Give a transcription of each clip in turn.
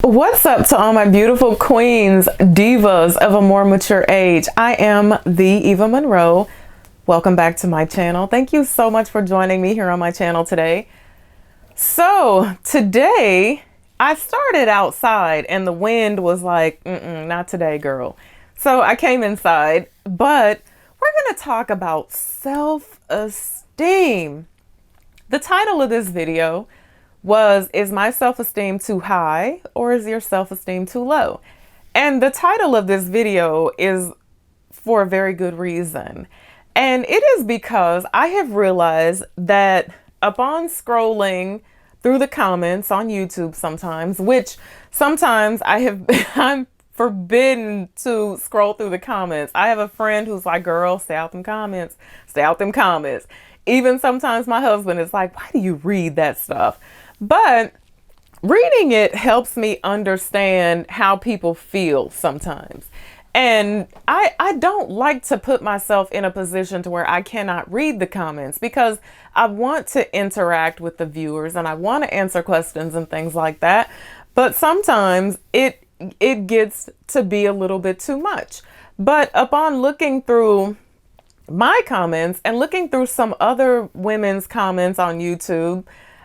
What's up to all my beautiful queens, divas of a more mature age? I am the Eva Monroe. Welcome back to my channel. Thank you so much for joining me here on my channel today. So today I started outside and the wind was like, not today, girl. So I came inside, but we're going to talk about self-esteem. The title of this video was, is my self-esteem too high or is your self-esteem too low? And the title of this video is for a very good reason. And it is because I have realized that upon scrolling through the comments on YouTube sometimes, which sometimes I'm forbidden to scroll through the comments. I have a friend who's like, girl, stay out them comments, stay out them comments. Even sometimes my husband is like, why do you read that stuff? But reading it helps me understand how people feel sometimes. And I don't like to put myself in a position to where I cannot read the comments because I want to interact with the viewers and I want to answer questions and things like that. But sometimes it gets to be a little bit too much. But upon looking through my comments and looking through some other women's comments on YouTube,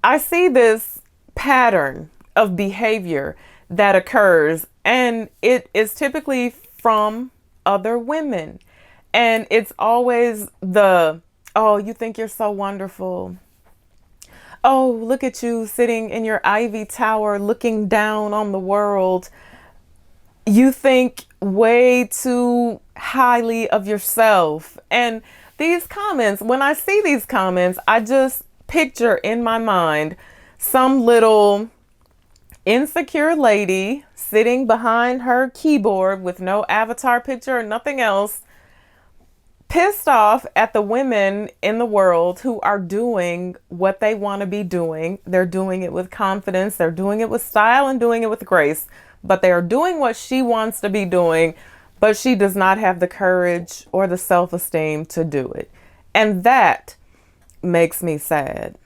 I see this pattern of behavior that occurs, and it is typically from other women. And it's always the, oh, you think you're so wonderful. Oh, look at you sitting in your ivy tower looking down on the world. You think way too highly of yourself. And these comments, when I see these comments, I just picture in my mind some little insecure lady sitting behind her keyboard with no avatar picture or nothing else, pissed off at the women in the world who are doing what they want to be doing. They're doing it with confidence, they're doing it with style and doing it with grace, but they are doing what she wants to be doing, but she does not have the courage or the self-esteem to do it. And that makes me sad.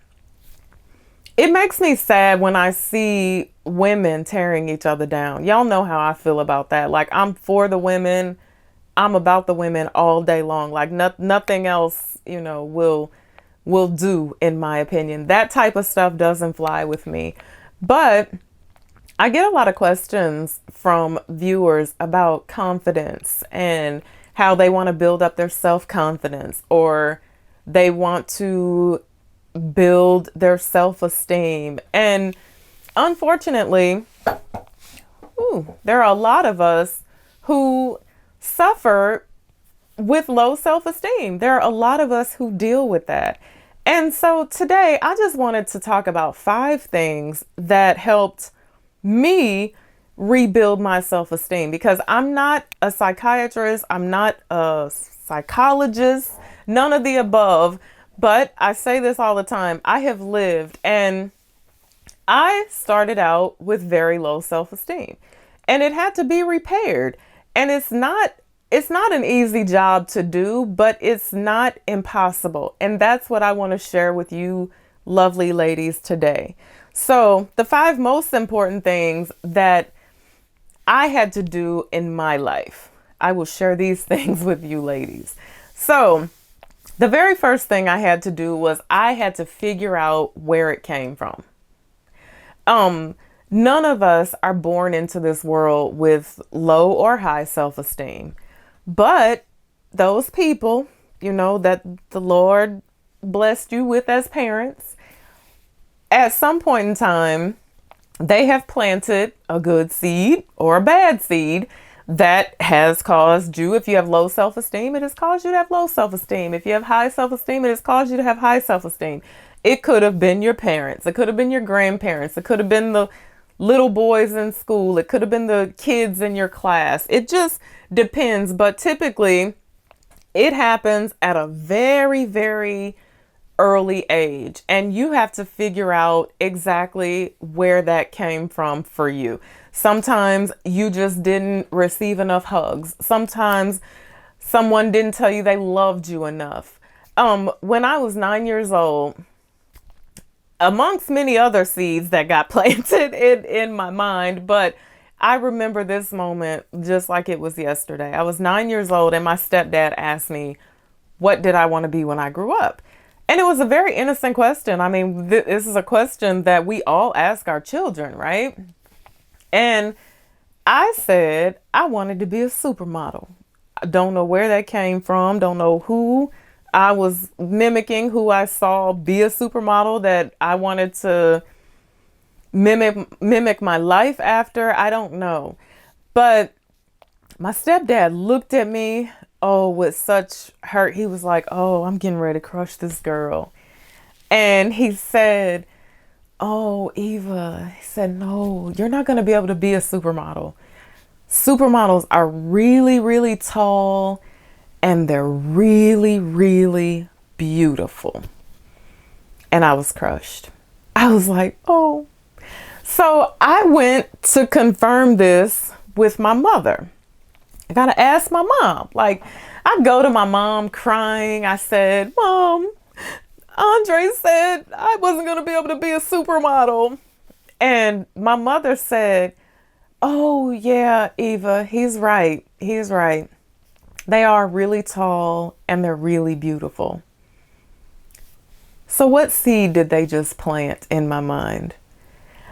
It makes me sad when I see women tearing each other down. Y'all know how I feel about that. Like, I'm for the women. I'm about the women all day long. Like nothing else, will do, in my opinion. That type of stuff doesn't fly with me. But I get a lot of questions from viewers about confidence and how they want to build up their self-confidence, or they want to build their self-esteem. And unfortunately, there are a lot of us who suffer with low self-esteem. There are a lot of us who deal with that. And so today I just wanted to talk about 5 things that helped me rebuild my self-esteem, because I'm not a psychiatrist, I'm not a psychologist, none of the above. But I say this all the time. I have lived, and I started out with very low self-esteem, and it had to be repaired. And it's not an easy job to do, but it's not impossible. And that's what I want to share with you lovely ladies today. So the 5 most important things that I had to do in my life, I will share these things with you ladies. So the very first thing I had to do was I had to figure out where it came from. None of us are born into this world with low or high self-esteem, but those people, that the Lord blessed you with as parents, at some point in time, they have planted a good seed or a bad seed that has caused you, if you have low self-esteem, it has caused you to have low self-esteem. If you have high self-esteem, it has caused you to have high self-esteem. It could have been your parents. It could have been your grandparents. It could have been the little boys in school. It could have been the kids in your class. It just depends. But typically, it happens at a very, very early age. And you have to figure out exactly where that came from for you. Sometimes you just didn't receive enough hugs. Sometimes someone didn't tell you they loved you enough. When I was 9 years old, amongst many other seeds that got planted in my mind. But I remember this moment just like it was yesterday. I was 9 years old and my stepdad asked me, what did I want to be when I grew up? And it was a very innocent question. I mean, this is a question that we all ask our children, right? And I said I wanted to be a supermodel. I don't know where that came from. Don't know who I was mimicking, who I saw be a supermodel that I wanted to mimic my life after. I don't know. But my stepdad looked at me, oh, with such hurt. He was like, oh, I'm getting ready to crush this girl. And he said, oh, Eva, he said, no, you're not going to be able to be a supermodel. Supermodels are really, really tall and they're really, really beautiful. And I was crushed. I was like, oh. So I went to confirm this with my mother. I got to ask my mom. Like, I go to my mom crying. I said, Mom, Andre said I wasn't going to be able to be a supermodel. And my mother said, oh, yeah, Eva, he's right. He's right. They are really tall and they're really beautiful. So what seed did they just plant in my mind?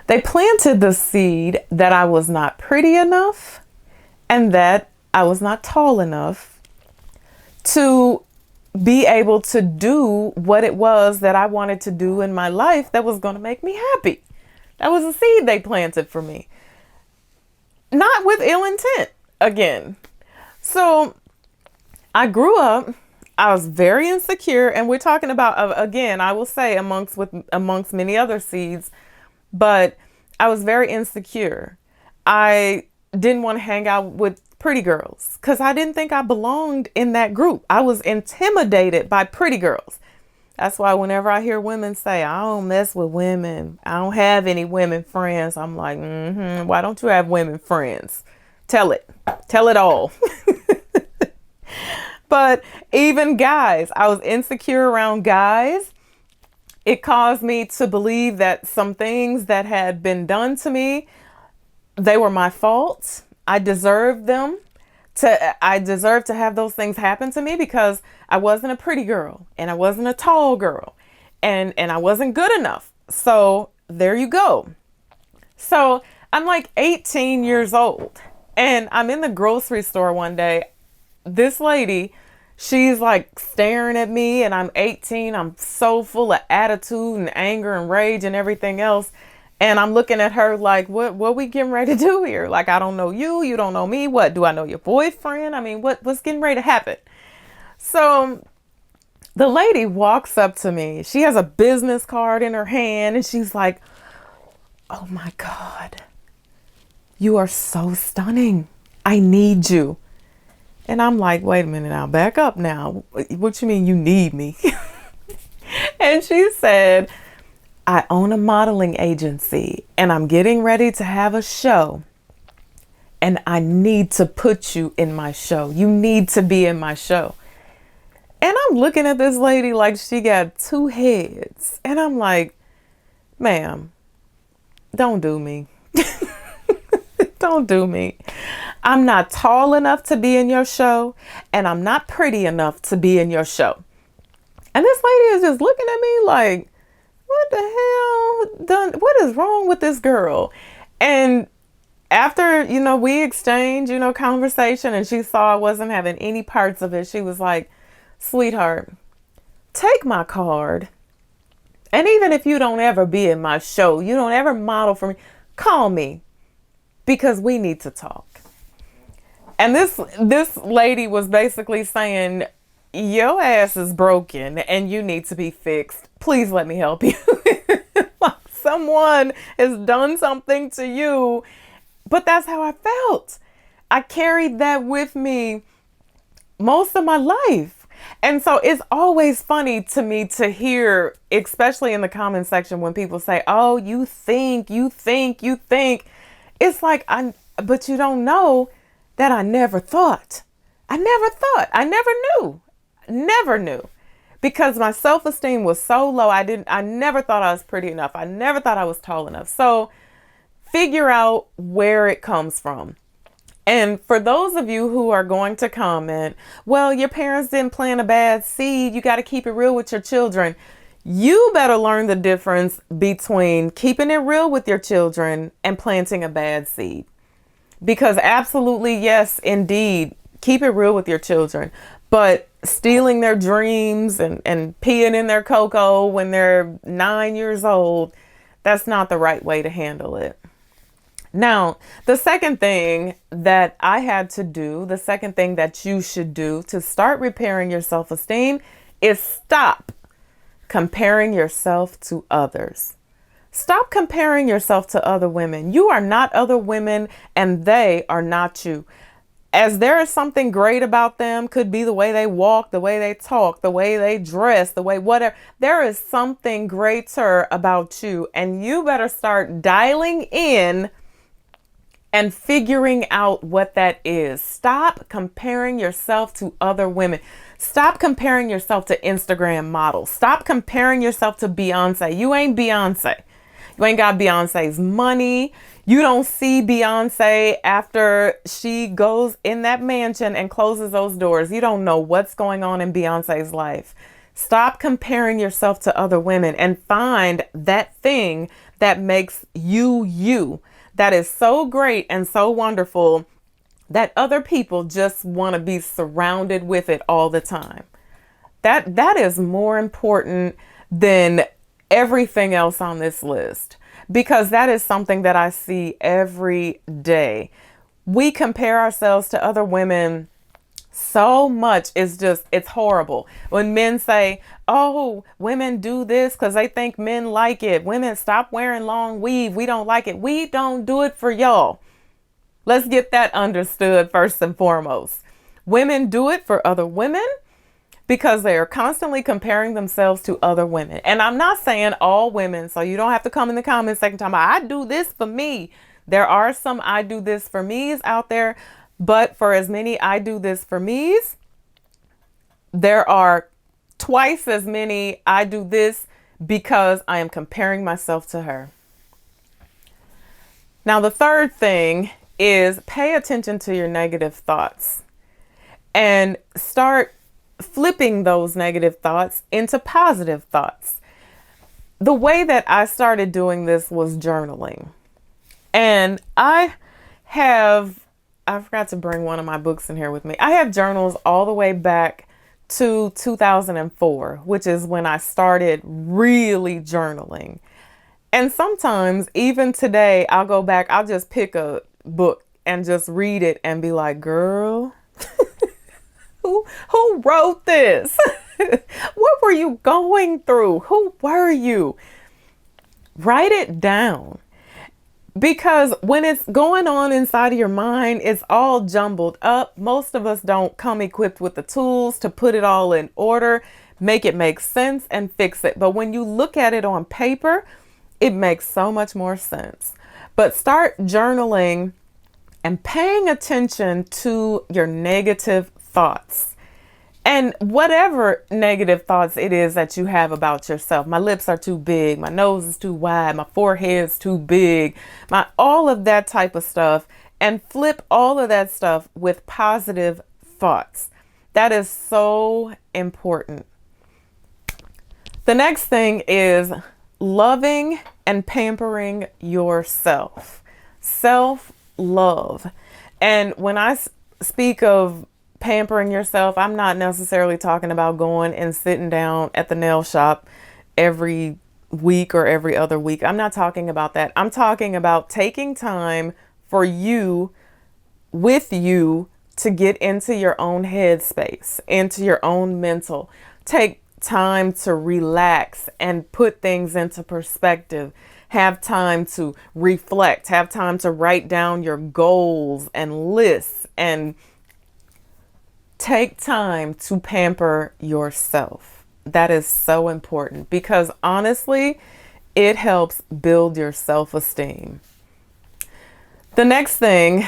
They planted the seed that I was not pretty enough and that I was not tall enough to be able to do what it was that I wanted to do in my life that was going to make me happy. That was a seed they planted for me. Not with ill intent, again. So I grew up, I was very insecure, and we're talking about, again, I will say amongst many other seeds, but I was very insecure. I didn't want to hang out with pretty girls because I didn't think I belonged in that group. I was intimidated by pretty girls. That's why whenever I hear women say, I don't mess with women, I don't have any women friends, I'm like, why don't you have women friends? Tell it all. But even guys, I was insecure around guys. It caused me to believe that some things that had been done to me, they were my fault. I deserved them. I deserved to have those things happen to me because I wasn't a pretty girl and I wasn't a tall girl and I wasn't good enough. So there you go. So I'm like 18 years old and I'm in the grocery store one day. This lady, she's like staring at me and I'm 18. I'm so full of attitude and anger and rage and everything else. And I'm looking at her like, what we getting ready to do here? Like, I don't know you. You don't know me. What? Do I know your boyfriend? I mean, what's getting ready to happen? So the lady walks up to me. She has a business card in her hand and she's like, oh my God, you are so stunning. I need you. And I'm like, wait a minute now, back up now. What you mean you need me? And she said, I own a modeling agency and I'm getting ready to have a show and I need to put you in my show. You need to be in my show. And I'm looking at this lady like she got two heads. And I'm like, ma'am, don't do me. Don't do me. I'm not tall enough to be in your show and I'm not pretty enough to be in your show. And this lady is just looking at me like, what the hell? What is wrong with this girl? And after, we exchanged, conversation and she saw I wasn't having any parts of it. She was like, sweetheart, take my card. And even if you don't ever be in my show, you don't ever model for me, call me because we need to talk. And this lady was basically saying, your ass is broken and you need to be fixed. Please let me help you. Like someone has done something to you. But that's how I felt. I carried that with me most of my life. And so it's always funny to me to hear, especially in the comment section, when people say, oh, you think. It's like, but you don't know that I never thought. I never knew. because my self-esteem was so low. I never thought I was pretty enough. I never thought I was tall enough. So figure out where it comes from. And for those of you who are going to comment, well, your parents didn't plant a bad seed. You got to keep it real with your children. You better learn the difference between keeping it real with your children and planting a bad seed. Because absolutely, yes, indeed, keep it real with your children. But stealing their dreams and peeing in their cocoa when they're 9 years old, that's not the right way to handle it. Now, the second thing that I had to do, the second thing that you should do to start repairing your self-esteem is stop comparing yourself to others. Stop comparing yourself to other women. You are not other women and they are not you. As there is something great about them, could be the way they walk, the way they talk, the way they dress, the way whatever. There is something greater about you, and you better start dialing in and figuring out what that is. Stop comparing yourself to other women. Stop comparing yourself to Instagram models. Stop comparing yourself to Beyonce. You ain't Beyonce. You ain't got Beyonce's money. You don't see Beyonce after she goes in that mansion and closes those doors. You don't know what's going on in Beyonce's life. Stop comparing yourself to other women and find that thing that makes you you. That is so great and so wonderful that other people just want to be surrounded with it all the time. That is more important than everything else on this list, because that is something that I see every day. We compare ourselves to other women so much. It's horrible. When men say, oh, women do this because they think men like it. Women, stop wearing long weave. We don't like it. We don't do it for y'all. Let's get that understood first and foremost. Women do it for other women because they are constantly comparing themselves to other women. And I'm not saying all women, so you don't have to come in the comments second time, I do this for me. There are some I do this for me's out there. But for as many I do this for me's, there are twice as many I do this because I am comparing myself to her. Now, the third thing is pay attention to your negative thoughts and start flipping those negative thoughts into positive thoughts. The way that I started doing this was journaling. And I forgot to bring one of my books in here with me. I have journals all the way back to 2004, which is when I started really journaling. And sometimes even today, I'll go back, I'll just pick a book and just read it and be like, girl, who wrote this? What were you going through? Who were you? Write it down. Because when it's going on inside of your mind, it's all jumbled up. Most of us don't come equipped with the tools to put it all in order, make it make sense and fix it. But when you look at it on paper, it makes so much more sense. But start journaling and paying attention to your negative thoughts. And whatever negative thoughts it is that you have about yourself. My lips are too big. My nose is too wide. My forehead's too big. All of that type of stuff. And flip all of that stuff with positive thoughts. That is so important. The next thing is loving and pampering yourself. Self-love. And when I speak of pampering yourself, I'm not necessarily talking about going and sitting down at the nail shop every week or every other week. I'm not talking about that. I'm talking about taking time for you, with you, to get into your own headspace, into your own mental. Take time to relax and put things into perspective. Have time to reflect. Have time to write down your goals and lists, and take time to pamper yourself. That is so important because honestly, it helps build your self-esteem. The next thing,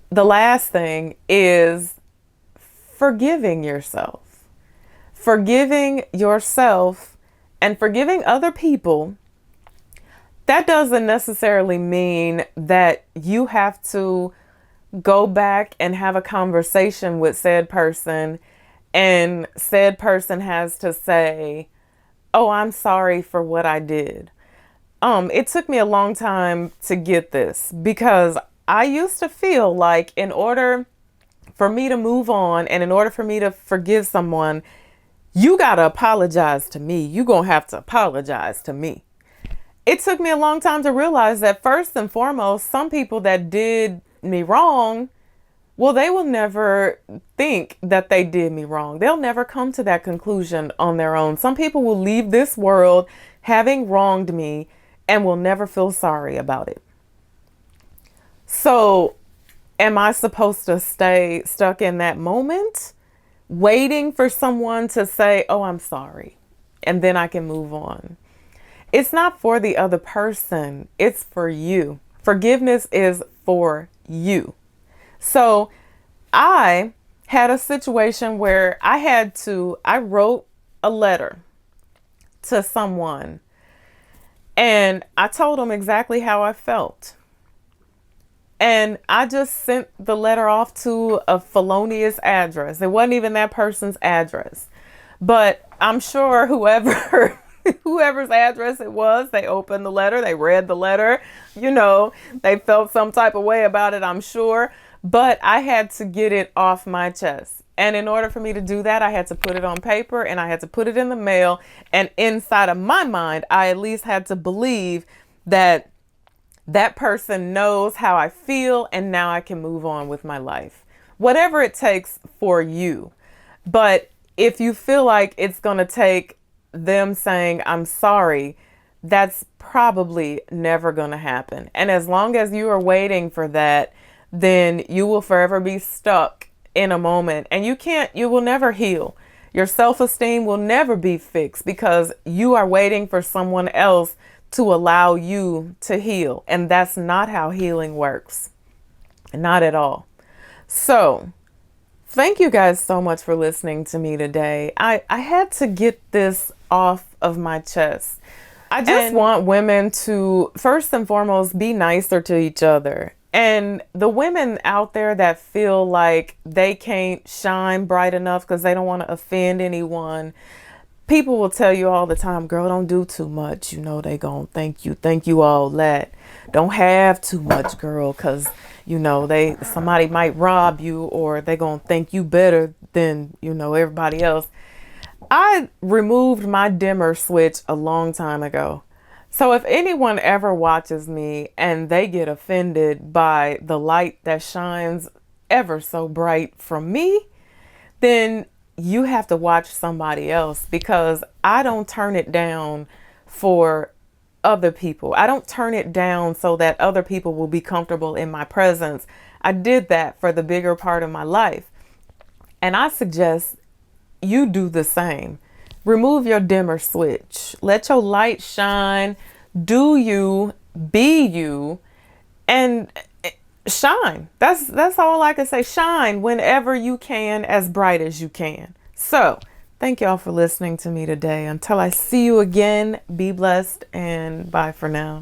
the last thing, is forgiving yourself. forgiving yourself and forgiving other people, that doesn't necessarily mean that you have to go back and have a conversation with said person and said person has to say, oh, I'm sorry for what I did. It took me a long time to get this because I used to feel like in order for me to move on and in order for me to forgive someone, you got to apologize to me. You're going to have to apologize to me. It took me a long time to realize that first and foremost, some people that did me wrong, well, they will never think that they did me wrong. They'll never come to that conclusion on their own. Some people will leave this world having wronged me and will never feel sorry about it. So, am I supposed to stay stuck in that moment, waiting for someone to say, oh, I'm sorry, and then I can move on? It's not for the other person. It's for you. Forgiveness is for you. So I had a situation where I wrote a letter to someone and I told them exactly how I felt. And I just sent the letter off to a felonious address. It wasn't even that person's address, but I'm sure whoever's address it was, they opened the letter, they read the letter, they felt some type of way about it, I'm sure. But I had to get it off my chest. And in order for me to do that, I had to put it on paper and I had to put it in the mail. And inside of my mind, I at least had to believe that that person knows how I feel and now I can move on with my life. Whatever it takes for you. But if you feel like it's going to take them saying, I'm sorry, that's probably never going to happen. And as long as you are waiting for that, then you will forever be stuck in a moment and you will never heal. Your self-esteem will never be fixed because you are waiting for someone else to allow you to heal. And that's not how healing works. Not at all. So thank you guys so much for listening to me today. I had to get this off of my chest. I just want women to, first and foremost, be nicer to each other. And the women out there that feel like they can't shine bright enough because they don't want to offend anyone, people will tell you all the time, girl, don't do too much. They gonna think you all that. Don't have too much, girl, because, somebody might rob you or they gonna think you better than, everybody else. I removed my dimmer switch a long time ago. So if anyone ever watches me and they get offended by the light that shines ever so bright from me, then you have to watch somebody else because I don't turn it down for other people. I don't turn it down so that other people will be comfortable in my presence. I did that for the bigger part of my life. And I suggest you do the same. Remove your dimmer switch. Let your light shine. Do you, be you, and shine. That's all I can say. Shine whenever you can, as bright as you can. So, thank y'all for listening to me today. Until I see you again, be blessed and bye for now.